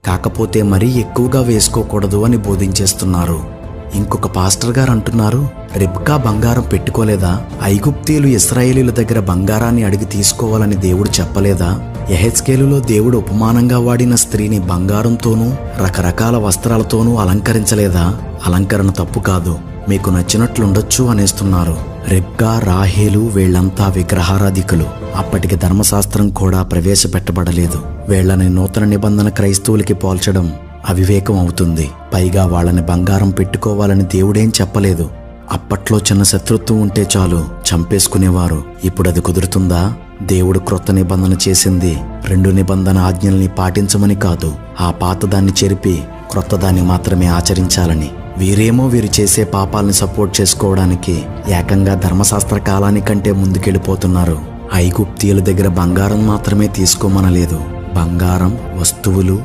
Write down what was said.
కాకపోతే మరీ ఎక్కువగా వేసుకోకూడదు అని బోధించేస్తున్నారు. ఇంకొక పాస్టర్ గారు అంటున్నారు, రెబ్కా బంగారం పెట్టుకోలేదా? ఐగుప్తీయులు ఇశ్రాయేలీల దగ్గర బంగారాన్ని అడిగి తీసుకోవాలని దేవుడు చెప్పలేదా? యెహెజ్కేలులో దేవుడు ఉపమానంగా వాడిన స్త్రీని బంగారంతోనూ రకరకాల వస్త్రాలతోనూ అలంకరించలేదా? అలంకరణ తప్పు కాదు, మీకు నచ్చినట్లుండొచ్చు అనేస్తున్నారు. రెబ్కా, రాహేలు వీళ్లంతా విగ్రహారాధికులు. అప్పటికి ధర్మశాస్త్రం కూడా ప్రవేశపెట్టబడలేదు. వీళ్లని నూతన నిబంధన క్రైస్తవులకి పోల్చడం అవివేకం అవుతుంది. పైగా వాళ్ళని బంగారం పెట్టుకోవాలని దేవుడేం చెప్పలేదు. అప్పట్లో చిన్న శత్రుత్వం ఉంటే చాలు చంపేసుకునేవారు. ఇప్పుడది కుదురుతుందా? దేవుడు క్రొత్త నిబంధన చేసింది 2 నిబంధన ఆజ్ఞల్ని పాటించమని కాదు, ఆ పాతదాన్ని చెరిపి క్రొత్తదాన్ని మాత్రమే ఆచరించాలని. వీరేమో వీరు చేసే పాపాలని సపోర్ట్ చేసుకోవడానికి ఏకంగా ధర్మశాస్త్ర కాలానికంటే ముందుకెళ్ళిపోతున్నారు. ఐగుప్తీయుల దగ్గర బంగారం మాత్రమే తీసుకోమనలేదు, బంగారం, వస్తువులు